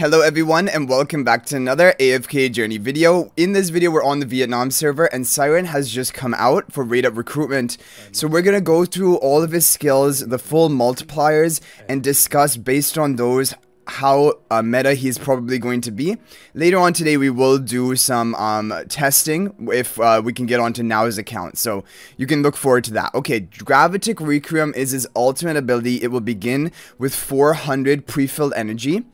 Hello everyone and welcome back to another AFK Journey video. In this video we're on the Vietnam server and Siren has just come out for raid up recruitment. So we're gonna go through all of his skills, the full multipliers, and discuss based on those how meta he's probably going to be. Later on today we will do some testing if we can get onto Now's account, so you can look forward to that. Okay, Gravitic Requiem is his ultimate ability. It will begin with 400 pre-filled energy.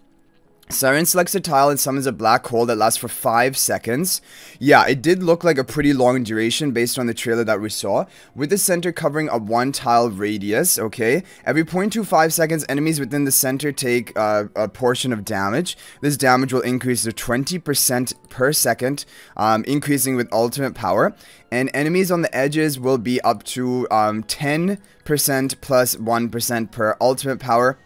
Siren selects a tile and summons a black hole that lasts for 5 seconds. Yeah, it did look like a pretty long duration based on the trailer that we saw, with the center covering a 1 tile radius, okay? Every 0.25 seconds, enemies within the center take a portion of damage. This damage will increase to 20% per second, increasing with ultimate power. And enemies on the edges will be up to 10% plus 1% per ultimate power.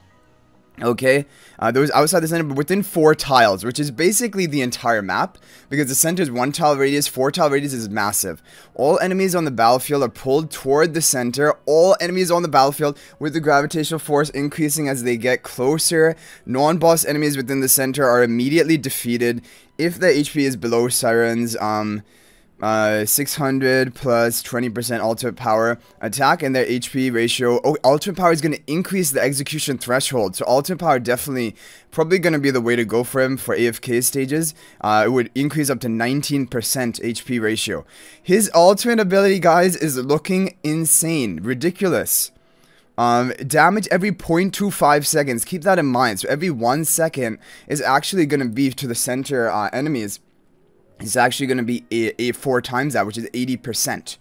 Okay, those outside the center, but within 4 tiles, which is basically the entire map, because the center is 1 tile radius, 4 tile radius is massive. All enemies on the battlefield are pulled toward the center. All enemies on the battlefield, with the gravitational force increasing as they get closer. Non-boss enemies within the center are immediately defeated if the HP is below Siren's 600 plus 20% ultimate power attack, and their HP ratio. Oh, ultimate power is going to increase the execution threshold, so ultimate power definitely probably going to be the way to go for him for AFK stages. It would increase up to 19% HP ratio. His ultimate ability, guys, is looking insane, ridiculous. Damage every 0.25 seconds. Keep that in mind. So every 1 second is actually going to be to the center enemies. It's actually going to be 4 times that, which is 80%.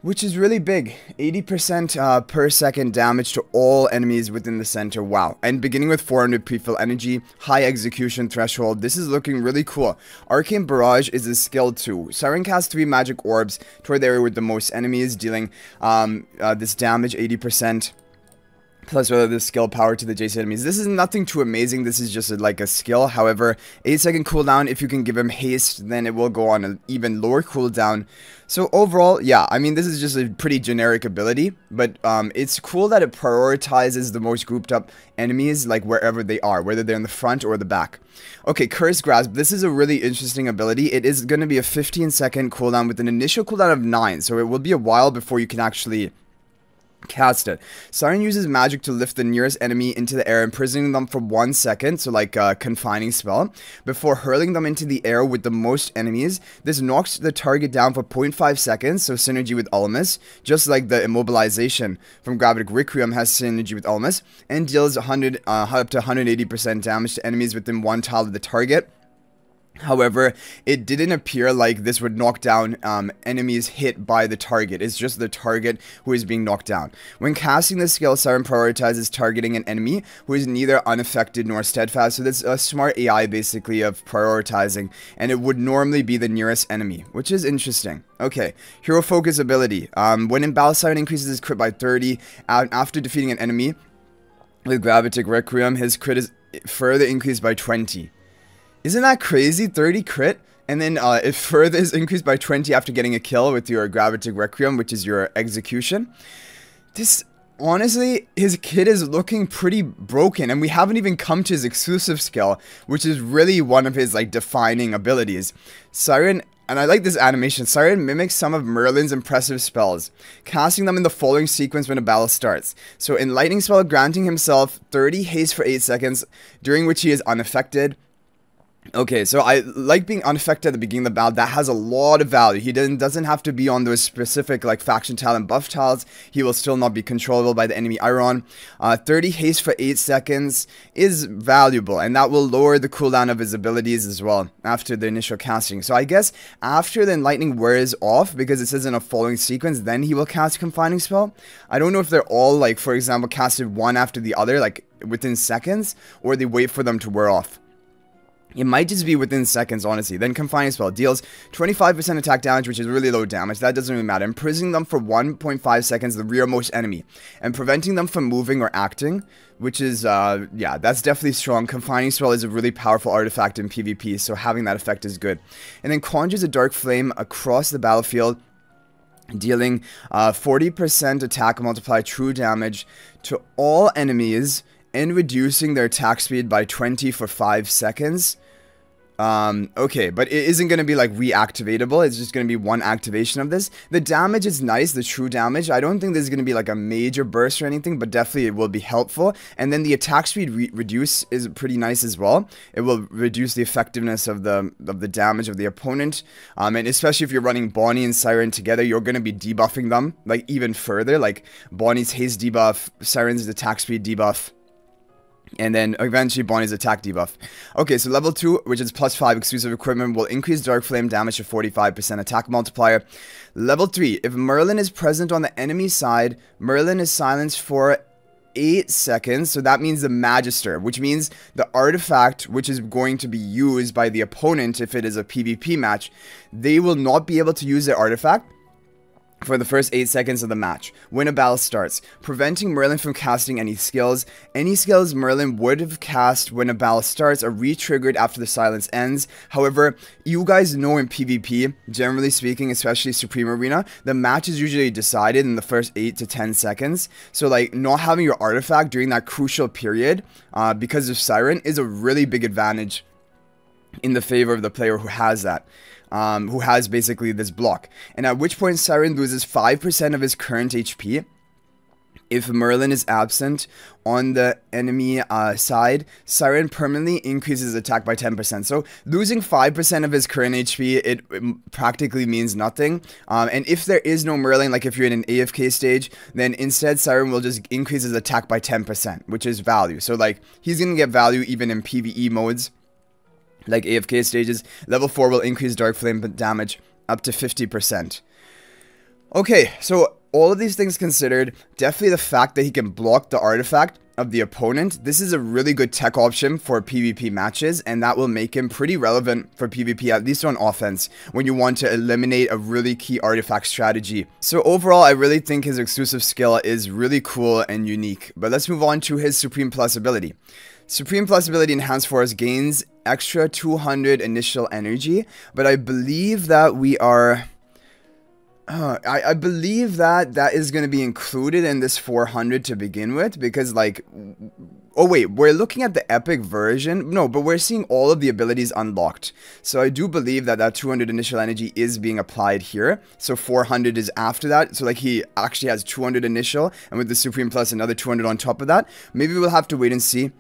Which is really big. 80% per second damage to all enemies within the center. Wow. And beginning with 400 pre-fill energy, high execution threshold. This is looking really cool. Arcane Barrage is a skill too. Siren casts 3 magic orbs toward the area with the most enemies, dealing this damage 80%. Plus the skill power to the adjacent enemies. This is nothing too amazing. This is just like a skill. However, 8-second cooldown. If you can give him haste, then it will go on an even lower cooldown. So overall, yeah, I mean, this is just a pretty generic ability, but it's cool that it prioritizes the most grouped up enemies, like wherever they are, whether they're in the front or the back. Okay, Curse Grasp. This is a really interesting ability. It is going to be a 15-second cooldown with an initial cooldown of 9, so it will be a while before you can actually cast it. Siren uses magic to lift the nearest enemy into the air, imprisoning them for 1 second, so like a confining spell, before hurling them into the air with the most enemies. This knocks the target down for 0.5 seconds, so synergy with Ulmus, just like the immobilization from Gravitic Requiem has synergy with Ulmus, and deals up to 180% damage to enemies within 1 tile of the target. However, it didn't appear like this would knock down enemies hit by the target. It's just the target who is being knocked down. When casting this skill, Siren prioritizes targeting an enemy who is neither unaffected nor steadfast. So that's a smart AI basically of prioritizing, and it would normally be the nearest enemy, which is interesting. Okay, Hero Focus ability. When in battle, Siren increases his crit by 30 after defeating an enemy. With Gravitic Requiem, his crit is further increased by 20. Isn't that crazy? 30 crit, and then it further is increased by 20 after getting a kill with your Gravitic Requiem, which is your execution. This, honestly, his kit is looking pretty broken, and we haven't even come to his exclusive skill, which is really one of his, like, defining abilities. Siren, and I like this animation, Siren mimics some of Merlin's impressive spells, casting them in the following sequence when a battle starts. So, Enlightening Spell, granting himself 30 haste for 8 seconds, during which he is unaffected. Okay, so I like being unaffected at the beginning of the battle. That has a lot of value. He doesn't have to be on those specific like faction tile and buff tiles. He will still not be controllable by the enemy Iron. 30 haste for 8 seconds is valuable, and that will lower the cooldown of his abilities as well after the initial casting. So I guess after the Enlightening wears off, because it says in a following sequence, then he will cast Confining Spell. I don't know if they're all, like, for example, casted one after the other, like within seconds, or they wait for them to wear off. It might just be within seconds, honestly. Then Confining Spell deals 25% attack damage, which is really low damage. That doesn't really matter. Imprisoning them for 1.5 seconds, the rearmost enemy, and preventing them from moving or acting, which is, yeah, that's definitely strong. Confining Spell is a really powerful artifact in PvP, so having that effect is good. And then conjures a Dark Flame across the battlefield, dealing 40% attack multiply true damage to all enemies and reducing their attack speed by 20 for 5 seconds. Okay, but it isn't going to be like reactivatable. It's just going to be one activation of this. The damage is nice, the true damage. I don't think there's going to be like a major burst or anything, but definitely it will be helpful. And then the attack speed reduce is pretty nice as well. It will reduce the effectiveness of the damage of the opponent. And especially if you're running Bonnie and Siren together, you're going to be debuffing them like even further. Like Bonnie's haste debuff, Siren's attack speed debuff, and then eventually Bonnie's attack debuff. Okay, so level 2, which is +5 exclusive equipment, will increase Dark Flame damage to 45% attack multiplier. Level 3, if Merlin is present on the enemy side, Merlin is silenced for 8 seconds. So that means the Magister, which means the artifact which is going to be used by the opponent if it is a PvP match, they will not be able to use their artifact for the first 8 seconds of the match, when a battle starts, preventing Merlin from casting any skills. Any skills Merlin would have cast when a battle starts are re-triggered after the silence ends. However, you guys know in PvP, generally speaking, especially Supreme Arena, the match is usually decided in the first 8 to 10 seconds. So like, not having your artifact during that crucial period, because of Siren, is a really big advantage in the favor of the player who has that. Who has basically this block, and at which point Siren loses 5% of his current HP. If Merlin is absent on the enemy side, Siren permanently increases attack by 10%. So losing 5% of his current HP, it practically means nothing. And if there is no Merlin, like if you're in an AFK stage, then instead Siren will just increase his attack by 10%, which is value. So like, he's gonna get value even in PvE modes, like AFK stages. Level 4 will increase Dark Flame damage up to 50%. Okay, so all of these things considered, definitely the fact that he can block the artifact of the opponent, this is a really good tech option for PvP matches, and that will make him pretty relevant for PvP, at least on offense, when you want to eliminate a really key artifact strategy. So overall, I really think his exclusive skill is really cool and unique. But let's move on to his Supreme Plus ability. Supreme Plus ability Enhanced Force gains extra 200 initial energy, but I believe that we are... I believe that that is going to be included in this 400 to begin with, because like... Oh wait, we're looking at the epic version. No, but we're seeing all of the abilities unlocked. So I do believe that that 200 initial energy is being applied here. So 400 is after that. So like, he actually has 200 initial, and with the Supreme Plus another 200 on top of that. Maybe we'll have to wait and see.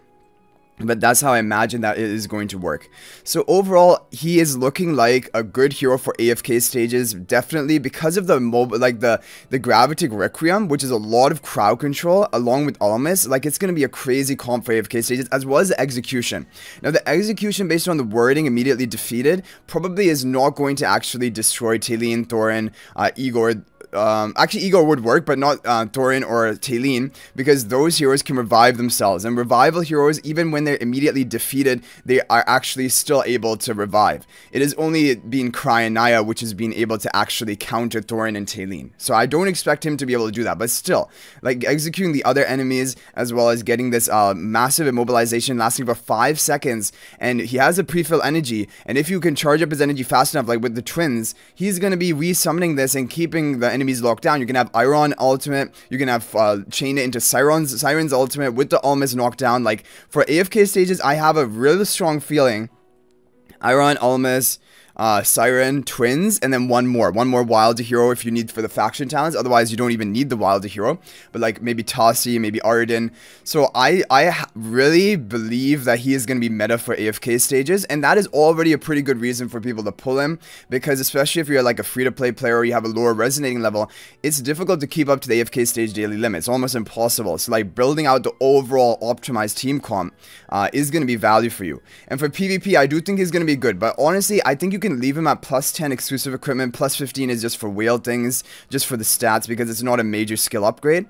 But that's how I imagine that it is going to work. So overall, he is looking like a good hero for AFK stages, definitely because of the the Gravitic Requiem, which is a lot of crowd control, along with Almas. Like, it's going to be a crazy comp for AFK stages, as well as the execution. Now, the execution, based on the wording, immediately defeated, probably is not going to actually destroy Talene, Thorin, Igor. Actually, Igor would work, but not Thorin or Talene, because those heroes can revive themselves. And revival heroes, even when they're immediately defeated, they are actually still able to revive. It is only being Cryonia which is being able to actually counter Thorin and Talene. So I don't expect him to be able to do that, but still, like, executing the other enemies, as well as getting this massive immobilization lasting for 5 seconds, and he has a pre-fill energy, and if you can charge up his energy fast enough, like with the twins, he's going to be resummoning this and keeping the enemies locked down. You can have Iron ultimate, you can have chain it into Siren's ultimate with the Almas knocked down. Like, for AFK stages, I have a really strong feeling Iron, Almas, Siren, twins, and then one more Wilder hero if you need for the faction talents. Otherwise, you don't even need the Wilder hero. But like, maybe Tassi, maybe Arden. So I really believe that he is going to be meta for AFK stages, and that is already a pretty good reason for people to pull him, because especially if you're like a free-to-play player or you have a lower resonating level, it's difficult to keep up to the AFK stage daily limit. It's almost impossible. So like, building out the overall optimized team comp is going to be value for you. And for PvP, I do think he's going to be good, but honestly, I think you can leave him at +10 exclusive equipment. +15 is just for whale things, just for the stats, because it's not a major skill upgrade.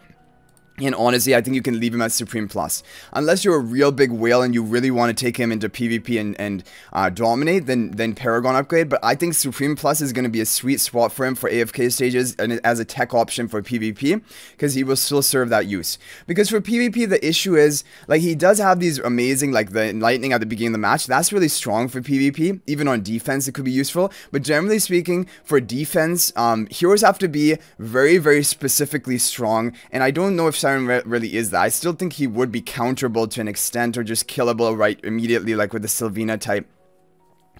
And honestly, I think you can leave him at Supreme Plus. Unless you're a real big whale and you really want to take him into PvP and dominate, then Paragon upgrade. But I think Supreme Plus is going to be a sweet spot for him for AFK stages and as a tech option for PvP, because he will still serve that use. Because for PvP, the issue is, like, he does have these amazing, like, the Enlightening at the beginning of the match. That's really strong for PvP. Even on defense, it could be useful. But generally speaking, for defense, heroes have to be very, very specifically strong. And I don't know if Siren really is that. I still think he would be counterable to an extent, or just killable right immediately, like with the Sylvina type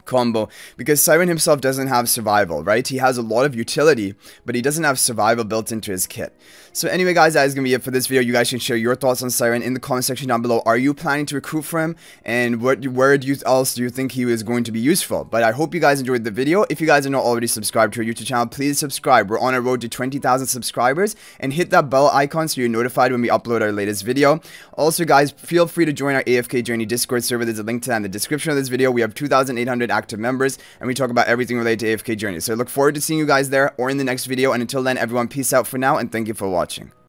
combo, because Siren himself doesn't have survival, right? He has a lot of utility, but he doesn't have survival built into his kit. So anyway, guys, that is going to be it for this video. You guys can share your thoughts on Siren in the comment section down below. Are you planning to recruit for him? And where else do you think he is going to be useful? But I hope you guys enjoyed the video. If you guys are not already subscribed to our YouTube channel, please subscribe. We're on a road to 20,000 subscribers, and hit that bell icon so you're notified when we upload our latest video. Also, guys, feel free to join our AFK Journey Discord server. There's a link to that in the description of this video. We have 2,800 active members, and we talk about everything related to AFK Journey. So I look forward to seeing you guys there or in the next video. And until then, everyone, peace out for now, and thank you for watching.